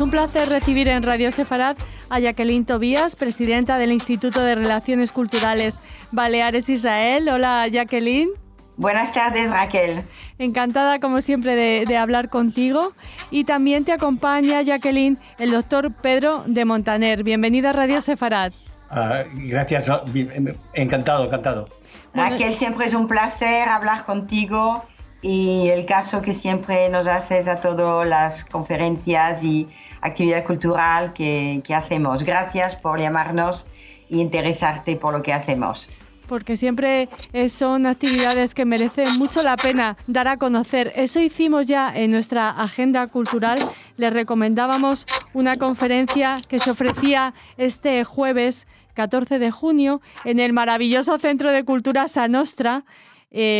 un placer recibir en Radio Sefarad a Jacqueline Tobías, presidenta del Instituto de Relaciones Culturales Baleares-Israel. Hola, Jacqueline. Buenas tardes, Raquel. Encantada, como siempre, de hablar contigo. Y también te acompaña, Jacqueline, el doctor Pedro de Montaner. Bienvenida a Radio Sefarad. Gracias, encantado. Raquel, siempre es un placer hablar contigo y el caso que siempre nos haces a todas las conferencias y actividad cultural que hacemos. Gracias por llamarnos e interesarte por lo que hacemos. Porque siempre son actividades que merecen mucho la pena dar a conocer. Eso hicimos ya en nuestra agenda cultural. Les recomendábamos una conferencia que se ofrecía este jueves 14 de junio en el maravilloso Centro de Cultura Sa Nostra,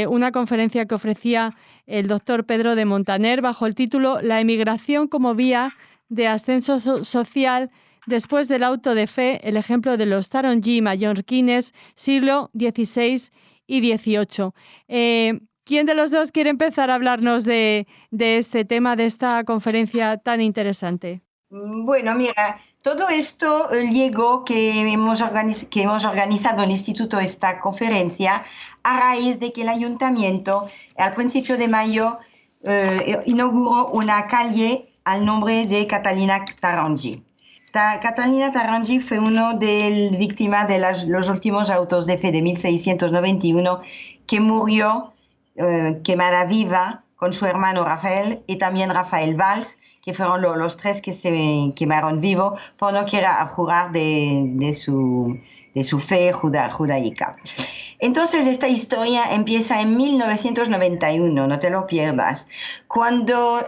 una conferencia que ofrecía el doctor Pedro de Montaner bajo el título La emigración como vía de ascenso social después del auto de fe, el ejemplo de los tarongí mallorquines, siglo XVI y XVIII. ¿Quién de los dos quiere empezar a hablarnos de este tema, de esta conferencia tan interesante? Bueno, mira, todo esto llegó que hemos organizado el Instituto esta conferencia a raíz de que el Ayuntamiento al principio de mayo inauguró una calle al nombre de Catalina Taronji. Catalina Taronji fue una de las víctimas de los últimos autos de fe de 1691 que murió quemada viva con su hermano Rafael y también Rafael Valls, que fueron los tres que se quemaron vivos por no querer jurar de su fe judaica. Entonces esta historia empieza en 1991, no te lo pierdas, cuando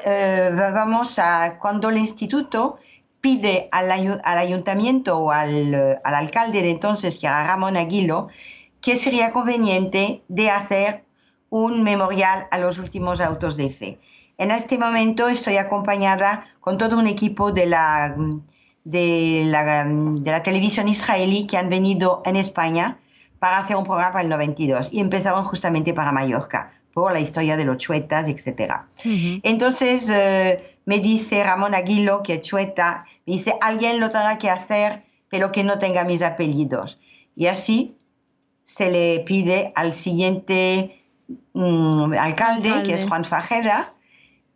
el instituto pide al ayuntamiento o al alcalde de entonces, que era Ramón Aguilo, que sería conveniente de hacer un memorial a los últimos autos de fe. En este momento estoy acompañada con todo un equipo de la televisión israelí que han venido en España para hacer un programa en el 92 y empezaron justamente para Mallorca, por la historia de los chuetas, etc. Uh-huh. Entonces me dice Ramón Aguilo, que es chueta, me dice, alguien lo tendrá que hacer, pero que no tenga mis apellidos. Y así se le pide al siguiente alcalde, que es Juan Fajeda,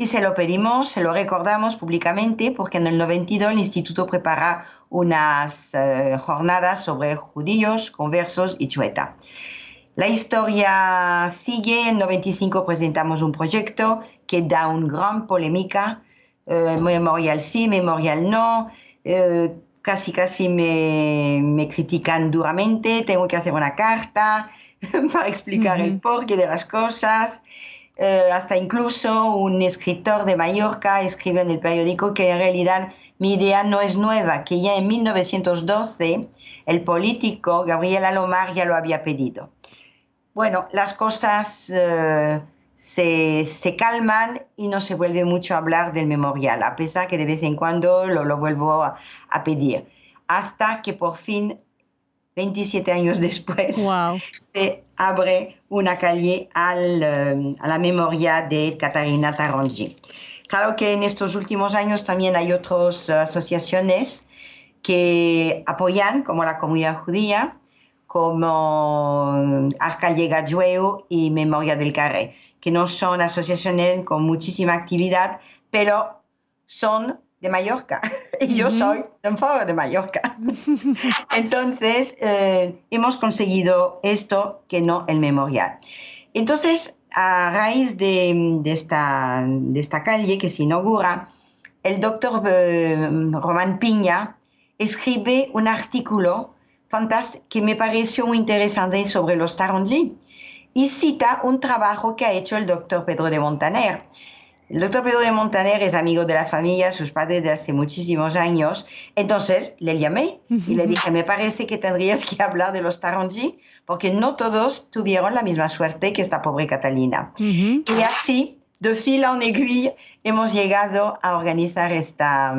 y se lo pedimos, se lo recordamos públicamente, porque en el 92 el instituto prepara unas jornadas sobre judíos, conversos y chueta. La historia sigue. En 95 presentamos un proyecto que da una gran polémica, memorial sí, memorial no, casi me critican duramente, tengo que hacer una carta para explicar el porqué de las cosas. Hasta incluso un escritor de Mallorca escribe en el periódico que en realidad mi idea no es nueva, que ya en 1912 el político Gabriel Alomar ya lo había pedido. Bueno, las cosas se calman y no se vuelve mucho a hablar del memorial, a pesar que de vez en cuando lo vuelvo a pedir. Hasta que por fin, 27 años después, wow, se abre una calle a la memoria de Catalina Taronji. Claro que en estos últimos años también hay otras asociaciones que apoyan, como la comunidad judía, como Arcalle Gallueu y Memoria del Carré, que no son asociaciones con muchísima actividad, pero son de Mallorca. Y yo soy de un foro de Mallorca. Entonces, hemos conseguido esto, que no el memorial. Entonces, a raíz de esta calle que se inaugura, el doctor Román Piña escribe un artículo fantástico que me pareció muy interesante sobre los tarongí y cita un trabajo que ha hecho el doctor Pedro de Montaner. El doctor Pedro de Montaner es amigo de la familia, sus padres de hace muchísimos años. Entonces le llamé y le dije, me parece que tendrías que hablar de los tarongí porque no todos tuvieron la misma suerte que esta pobre Catalina. Y así, de fil en aiguille, hemos llegado a organizar esta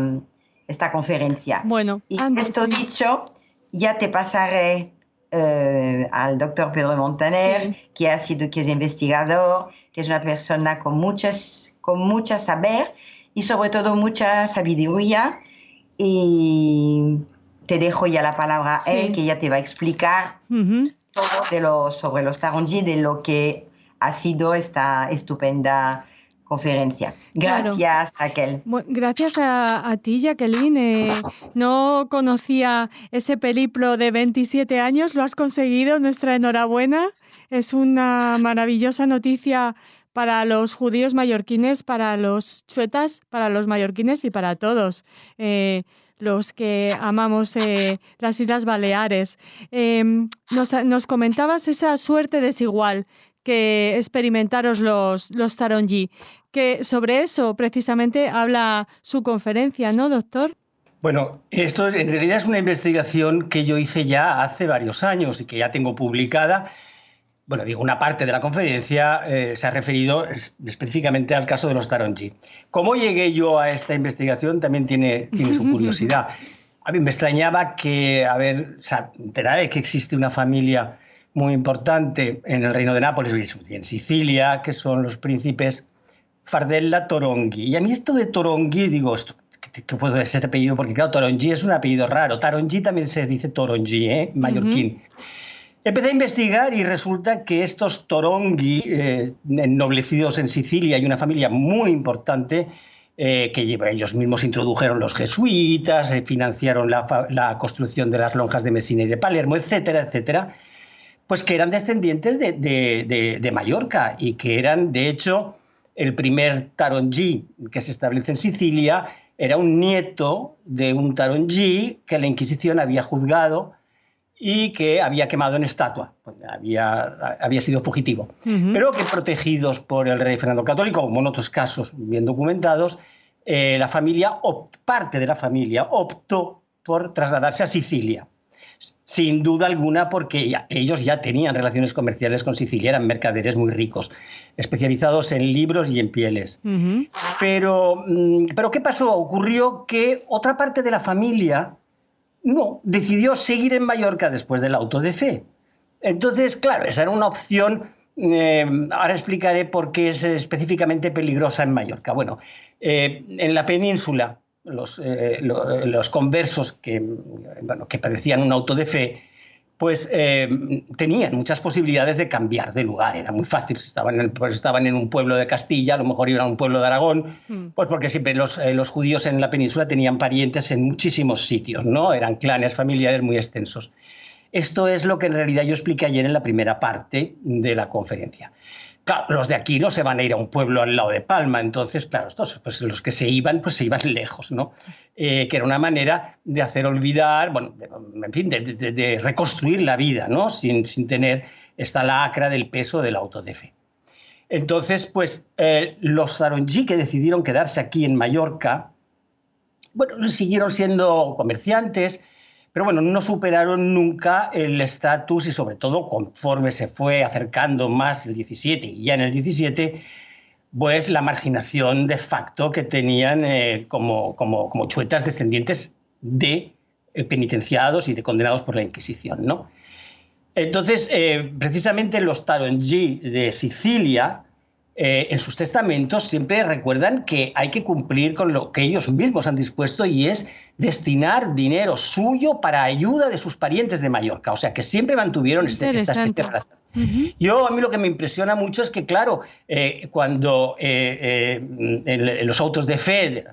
conferencia. Bueno, y esto dicho, ya te pasaré al doctor Pedro de Montaner, sí, que es investigador, que es una persona con mucha saber y sobre todo mucha sabiduría, y te dejo ya la palabra a él, que ya te va a explicar todo sobre los Taronji, de lo que ha sido esta estupenda conferencia. Gracias, claro. Raquel. Gracias a ti, Jacqueline. No conocía ese periplo de 27 años, lo has conseguido, nuestra enhorabuena. Es una maravillosa noticia para los judíos mallorquines, para los chuetas, para los mallorquines y para todos los que amamos las Islas Baleares. Nos comentabas esa suerte desigual que experimentaros los Taronji, que sobre eso precisamente habla su conferencia, ¿no, doctor? Bueno, esto en realidad es una investigación que yo hice ya hace varios años y que ya tengo publicada. Bueno, digo, una parte de la conferencia se ha referido específicamente al caso de los Taronji. ¿Cómo llegué yo a esta investigación? También tiene su curiosidad. A mí me extrañaba que, enterar de que existe una familia muy importante en el Reino de Nápoles y en Sicilia, que son los príncipes Fardella Toronghi. Y a mí esto de Toronghi, digo, ¿qué puede ser este apellido? Porque claro, Toronghi es un apellido raro. Taronji también se dice Toronghi, mallorquín. Empecé a investigar y resulta que estos Toronghi, ennoblecidos en Sicilia, hay una familia muy importante que ellos mismos introdujeron los jesuitas, financiaron la construcción de las lonjas de Messina y de Palermo, etcétera, etcétera, pues que eran descendientes de Mallorca y que eran, de hecho, el primer Taronji que se establece en Sicilia era un nieto de un Taronji que la Inquisición había juzgado y que había quemado en estatua. Pues había sido fugitivo. Pero que protegidos por el rey Fernando Católico, como en otros casos bien documentados, parte de la familia optó por trasladarse a Sicilia. Sin duda alguna porque ellos ya tenían relaciones comerciales con Sicilia, eran mercaderes muy ricos, especializados en libros y en pieles. Pero ¿qué pasó? Ocurrió que otra parte de la familia decidió seguir en Mallorca después del auto de fe. Entonces, claro, esa era una opción. Ahora explicaré por qué es específicamente peligrosa en Mallorca. Bueno, en la península, los conversos que padecían un auto de fe, pues tenían muchas posibilidades de cambiar de lugar. Era muy fácil. Estaban en un pueblo de Castilla, a lo mejor iban a un pueblo de Aragón, pues porque siempre los judíos en la península tenían parientes en muchísimos sitios, ¿no? Eran clanes familiares muy extensos. Esto es lo que en realidad yo expliqué ayer en la primera parte de la conferencia. Claro, los de aquí no se van a ir a un pueblo al lado de Palma, entonces, claro, pues los que se iban lejos, ¿no? Que era una manera de hacer olvidar, de reconstruir la vida, ¿no? Sin tener esta lacra del peso del auto de fe. Entonces, pues, los Taronji que decidieron quedarse aquí en Mallorca, siguieron siendo comerciantes, pero no superaron nunca el estatus y sobre todo conforme se fue acercando más el 17 y ya en el 17, pues la marginación de facto que tenían como chuetas descendientes de penitenciados y de condenados por la Inquisición, ¿no? Entonces, precisamente los Taronji de Sicilia, en sus testamentos siempre recuerdan que hay que cumplir con lo que ellos mismos han dispuesto y es destinar dinero suyo para ayuda de sus parientes de Mallorca. O sea, que siempre mantuvieron esta especie de relación. A mí lo que me impresiona mucho es que, claro, cuando en los autos de fe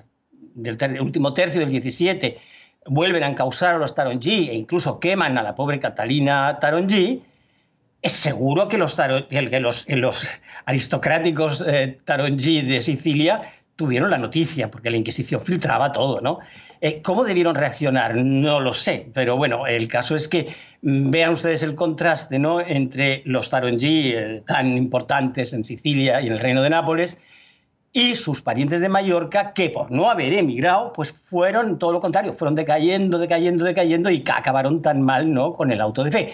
del último tercio del 17 vuelven a encausar a los Taronji e incluso queman a la pobre Catalina Taronji, es seguro que los aristocráticos Taronji de Sicilia tuvieron la noticia, porque la Inquisición filtraba todo, ¿no? ¿Cómo debieron reaccionar? No lo sé, pero bueno, el caso es que vean ustedes el contraste, ¿no?, entre los Taronji tan importantes en Sicilia y en el Reino de Nápoles y sus parientes de Mallorca, que por no haber emigrado, pues fueron todo lo contrario, fueron decayendo y acabaron tan mal, ¿no?, con el auto de fe.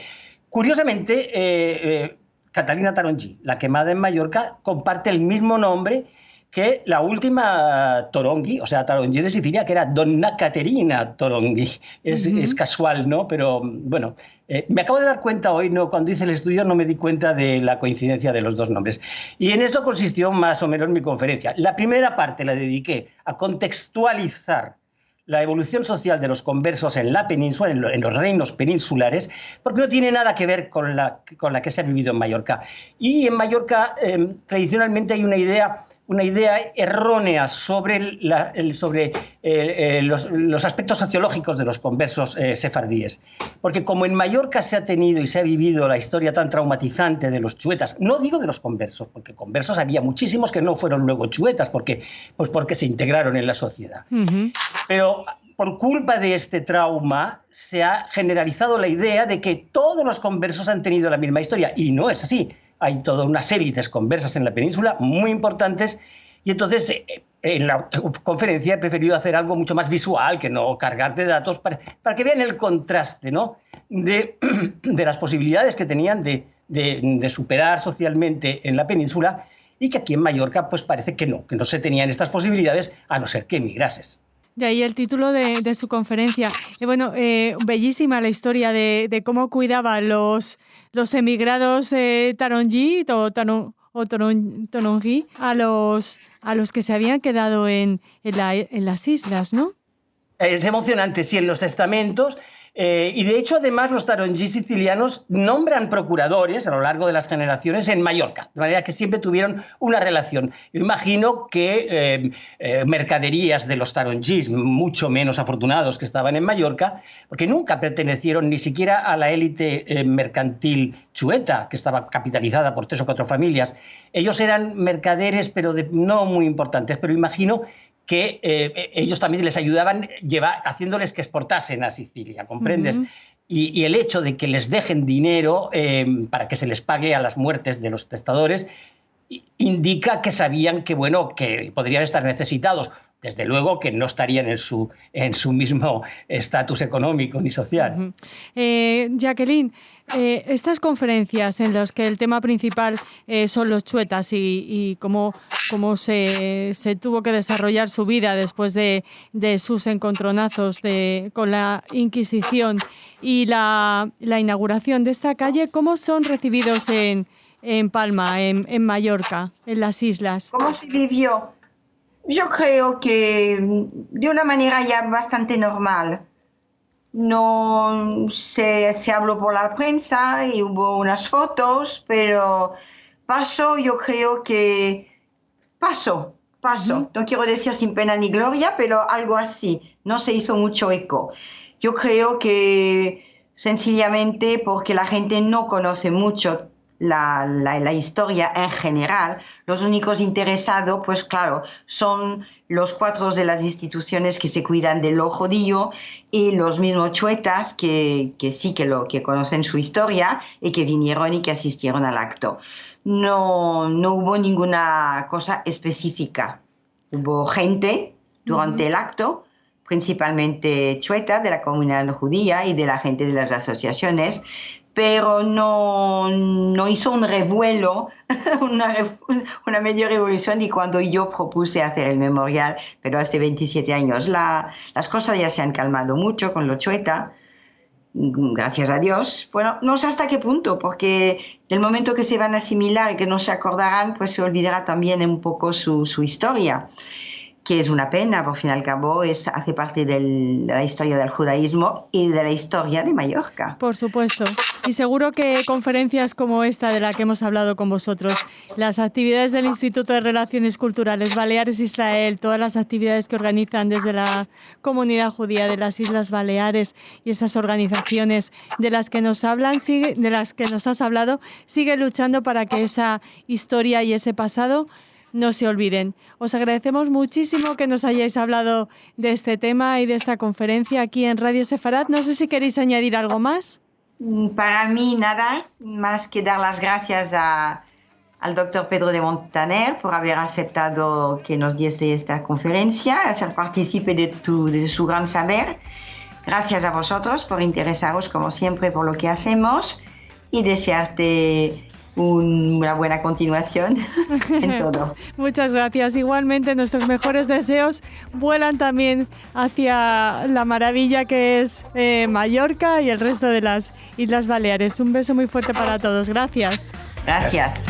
Curiosamente, Catalina Taronji, la quemada en Mallorca, comparte el mismo nombre que la última Toronghi, o sea, Taronji de Sicilia, que era Donna Caterina Toronghi. Es casual, ¿no? Pero bueno, me acabo de dar cuenta hoy, ¿no?, cuando hice el estudio no me di cuenta de la coincidencia de los dos nombres. Y en esto consistió más o menos mi conferencia. La primera parte la dediqué a contextualizar la evolución social de los conversos en la península, en los reinos peninsulares, porque no tiene nada que ver con la que se ha vivido en Mallorca. Y en Mallorca tradicionalmente hay una idea errónea sobre los aspectos sociológicos de los conversos sefardíes. Porque como en Mallorca se ha tenido y se ha vivido la historia tan traumatizante de los chuetas, no digo de los conversos, porque conversos había muchísimos que no fueron luego chuetas, porque se integraron en la sociedad. Uh-huh. Pero por culpa de este trauma se ha generalizado la idea de que todos los conversos han tenido la misma historia, y no es así. Hay todas unas élites conversas en la península muy importantes, y entonces en la conferencia he preferido hacer algo mucho más visual, que no cargar de datos, para que vean el contraste, ¿no?, de las posibilidades que tenían de superar socialmente en la península, y que aquí en Mallorca pues parece que no se tenían estas posibilidades, a no ser que emigrases. De ahí el título de su conferencia. Bellísima la historia de cómo cuidaban los emigrados tarongí o Torongi a los que se habían quedado en las islas, ¿no? Es emocionante, sí, en los testamentos. Y de hecho, además, los tarongí sicilianos nombran procuradores a lo largo de las generaciones en Mallorca, de manera que siempre tuvieron una relación. Yo imagino que mercaderías de los tarongís, mucho menos afortunados que estaban en Mallorca, porque nunca pertenecieron ni siquiera a la élite mercantil chueta, que estaba capitalizada por 3 o 4 familias. Ellos eran mercaderes, pero no muy importantes, pero imagino que ellos también les ayudaban haciéndoles que exportasen a Sicilia, ¿comprendes? Uh-huh. Y el hecho de que les dejen dinero para que se les pague a las muertes de los testadores indica que sabían que podrían estar necesitados. Desde luego que no estarían en su mismo estatus económico ni social. Uh-huh. Jacqueline, estas conferencias en las que el tema principal son los chuetas y cómo se tuvo que desarrollar su vida después de sus encontronazos con la Inquisición y la inauguración de esta calle, ¿cómo son recibidos en Palma, en Mallorca, en las islas? ¿Cómo se vivió? Yo creo que de una manera ya bastante normal. No se habló por la prensa y hubo unas fotos, pero yo creo que pasó. Uh-huh. No quiero decir sin pena ni gloria, pero algo así. No se hizo mucho eco. Yo creo que sencillamente porque la gente no conoce mucho la historia en general. Los únicos interesados, pues claro, son los 4 de las instituciones que se cuidan de lo judío y los mismos chuetas que sí que conocen su historia y que vinieron y que asistieron al acto. No hubo ninguna cosa específica. Hubo gente durante el acto, principalmente chueta de la comunidad judía y de la gente de las asociaciones, pero no hizo un revuelo, una media revolución de cuando yo propuse hacer el memorial, pero hace 27 años. Las cosas ya se han calmado mucho con lo chueta, gracias a Dios. Bueno, no sé hasta qué punto, porque del momento que se van a asimilar y que no se acordarán, pues se olvidará también un poco su historia, que es una pena, por fin y al cabo hace parte de la historia del judaísmo y de la historia de Mallorca. Por supuesto. Y seguro que conferencias como esta de la que hemos hablado con vosotros, las actividades del Instituto de Relaciones Culturales Baleares-Israel, todas las actividades que organizan desde la comunidad judía de las Islas Baleares y esas organizaciones de las que nos has hablado, sigue luchando para que esa historia y ese pasado no se olviden. Os agradecemos muchísimo que nos hayáis hablado de este tema y de esta conferencia aquí en Radio Sefarad. No sé si queréis añadir algo más. Para mí nada, más que dar las gracias al doctor Pedro de Montaner por haber aceptado que nos diese esta conferencia, hacer partícipe de su gran saber. Gracias a vosotros por interesaros como siempre por lo que hacemos y desearte una buena continuación en todo. Muchas gracias. Igualmente, nuestros mejores deseos vuelan también hacia la maravilla que es Mallorca y el resto de las Islas Baleares. Un beso muy fuerte para todos. Gracias. Gracias.